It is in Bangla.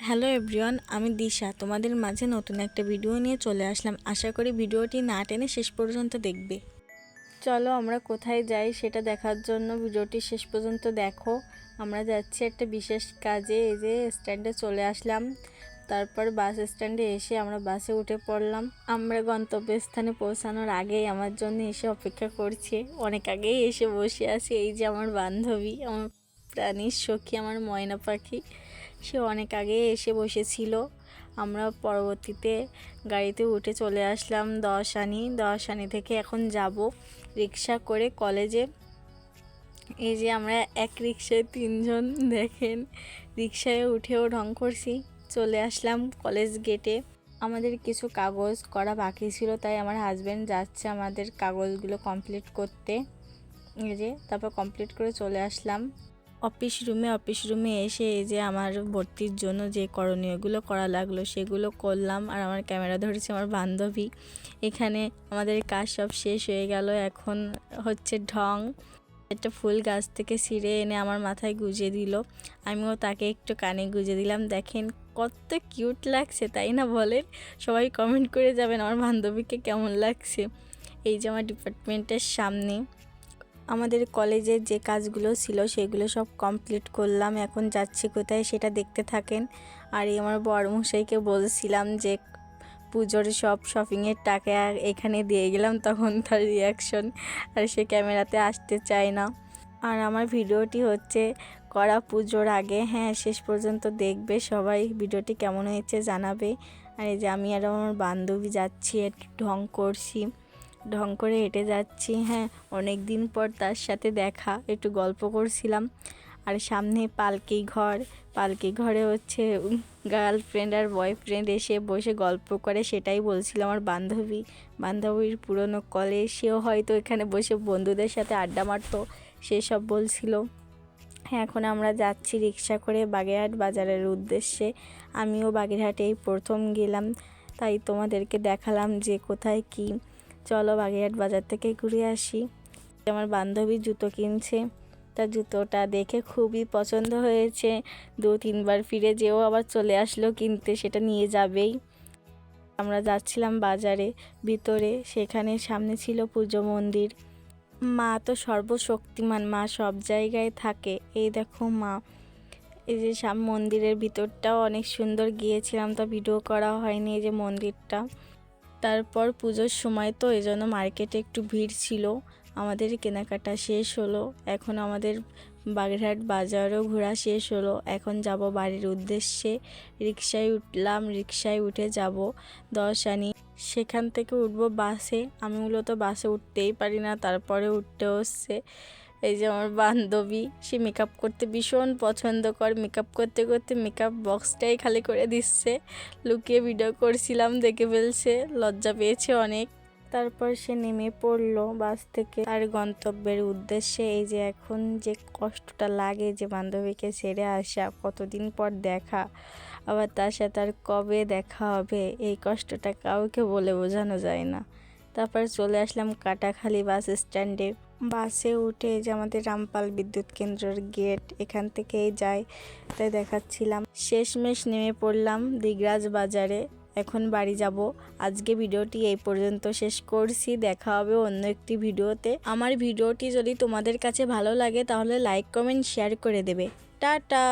হ্যালো এভরিওয়ান, আমি দিশা তোমাদের মাঝে নতুন একটা ভিডিও নিয়ে চলে আসলাম। আশা করি ভিডিওটি না টেনে শেষ পর্যন্ত দেখবে। চলো আমরা কোথায় যাই সেটা দেখার জন্য ভিডিওটি শেষ পর্যন্ত দেখো। আমরা যাচ্ছি একটা বিশেষ কাজে। এই যে স্ট্যান্ডে চলে আসলাম। তারপর বাস স্ট্যান্ডে এসে আমরা বাসে উঠে পড়লাম। আমরা গন্তব্যস্থানে পৌঁছানোর আগেই আমার জন্য এসে অপেক্ষা করছে। অনেক আগেই এসে বসে আছে। এই যে আমার বান্ধবী, আমার প্রাণীর সখী, আমার ময়না পাখি, সে অনেক আগে এসে বসেছিল। আমরা পরবর্তীতে গাড়িতে উঠে চলে আসলাম দশানি থেকে এখন যাব রিক্সা করে কলেজে। এই যে আমরা এক রিক্সায় 3 জন, দেখেন রিক্সায় উঠেও ঢং করছি। চলে আসলাম কলেজ গেটে। আমাদের কিছু কাগজ করা বাকি ছিল, তাই আমার হাজব্যান্ড যাচ্ছে আমাদের কাগজগুলো কমপ্লিট করতে। এই যে তারপর কমপ্লিট করে চলে আসলাম অফিস রুমে এসে এই যে আমার ভর্তির জন্য যে করণীয়গুলো করা লাগলো সেগুলো করলাম। আর আমার ক্যামেরা ধরেছে আমার বান্ধবী। এখানে আমাদের কাজ সব শেষ হয়ে গেল। এখন হচ্ছে ঢং। একটা ফুল গাছ থেকে ছিঁড়ে এনে আমার মাথায় গুঁজে দিল। আমিও তাকে একটু কানে গুঁজে দিলাম। দেখেন কত কিউট লাগছে, তাই না বলেন? সবাই কমেন্ট করে যাবেন আমার বান্ধবীকে কেমন লাগছে। এই যে আমার ডিপার্টমেন্টের সামনে আমাদের কলেজের যে কাজগুলো ছিল সেগুলো সব কমপ্লিট করলাম। এখন যাচ্ছি কোথায় সেটা দেখতে থাকেন। আর এই আমার বড়মশাইকে বলছিলাম যে পুজোর সব শপিংয়ের টাকা এখানে দিয়ে গেলাম, তখন তার রিয়াকশন, আর সে ক্যামেরাতে আসতে চায় না। আর আমার ভিডিওটি হচ্ছে করা পুজোর আগে। হ্যাঁ, শেষ পর্যন্ত দেখবে সবাই। ভিডিওটি কেমন হয়েছে জানাবে। আর এই যে আমি আর আমার বান্ধবী যাচ্ছি, একটু ঢং করে হেঁটে যাচ্ছি। হ্যাঁ, অনেক দিন পর তার সাথে দেখা, একটু গল্প করছিলাম। আর সামনে পালকি ঘরে হচ্ছে গার্লফ্রেন্ড আর বয়ফ্রেন্ড এসে বসে গল্প করে, সেটাই বলছিল আমার বান্ধবীর পুরনো কলেজ। সেও হয়তো এখানে বসে বন্ধুদের সাথে আড্ডা মারতো, সেসব বলছিল। হ্যাঁ, এখন আমরা যাচ্ছি রিক্সা করে বাগেরহাট বাজারের উদ্দেশ্যে। আমিও বাগেরহাটেই প্রথম গেলাম, তাই তোমাদেরকে দেখালাম যে কোথায় কি। চলো বাগেরহাট বাজার থেকে ঘুরে আসি। আমার বান্ধবী জুতো কিনছে, তার জুতোটা দেখে খুবই পছন্দ হয়েছে। 2-3 বার ফিরে যেও আবার চলে আসলো কিনতে, সেটা নিয়ে যাবেই। আমরা যাচ্ছিলাম বাজারে ভিতরে, সেখানে সামনে ছিল পুজো মন্দির। মা তো সর্বশক্তিমান, মা সব জায়গায় থাকে। এই দেখো মা। এই যে মন্দিরের ভিতরটাও অনেক সুন্দর, গিয়েছিলাম তো ভিডিও করা হয়নি। এই যে মন্দিরটা। তারপর পুজোর সময় তো এই জন্য মার্কেটে একটু ভিড় ছিল। আমাদের কেনাকাটা শেষ হলো। এখন আমাদের বাগেরহাট বাজারও ঘোরা শেষ হলো। এখন যাব বাড়ির উদ্দেশ্যে। রিক্সায় উঠলাম, রিক্সায় উঠে যাব দশানি। সেখান থেকে উঠবো বাসে। আমি মূলত বাসে উঠতেই পারি না, তারপরে উঠতে হচ্ছে। এই যে আমার বান্ধবী, সে মেকআপ করতে ভীষণ পছন্দ করে। মেকআপ করতে করতে মেকআপ বক্সটাই খালি করে দিচ্ছে। লুকিয়ে ভিডিও করছিলাম, দেখে ফেলছে, লজ্জা পেয়েছে অনেক। তারপর সে নেমে পড়লো বাস থেকে তার গন্তব্যের উদ্দেশ্যে। এই যে এখন যে কষ্টটা লাগে যে বান্ধবীকে ছেড়ে আসা, কতদিন পর দেখা, আবার তার সাথে আর কবে দেখা হবে, এই কষ্টটা কাউকে বলে বোঝানো যায় না। তারপর চলে আসলাম কাটাখালী বাস স্ট্যান্ডে। বাসে উঠে যে আমাদের রামপাল বিদ্যুৎ কেন্দ্রের গেট, এখান থেকেই যাই, তাই দেখাচ্ছিলাম। শেষমেশ নেমে পড়লাম দিগরাজ বাজারে। এখন বাড়ি যাব। আজকে ভিডিওটি এই পর্যন্ত শেষ করছি। দেখা হবে অন্য একটি ভিডিওতে। আমার ভিডিওটি যদি তোমাদের কাছে ভালো লাগে তাহলে লাইক, কমেন্ট, শেয়ার করে দেবে। টাটা।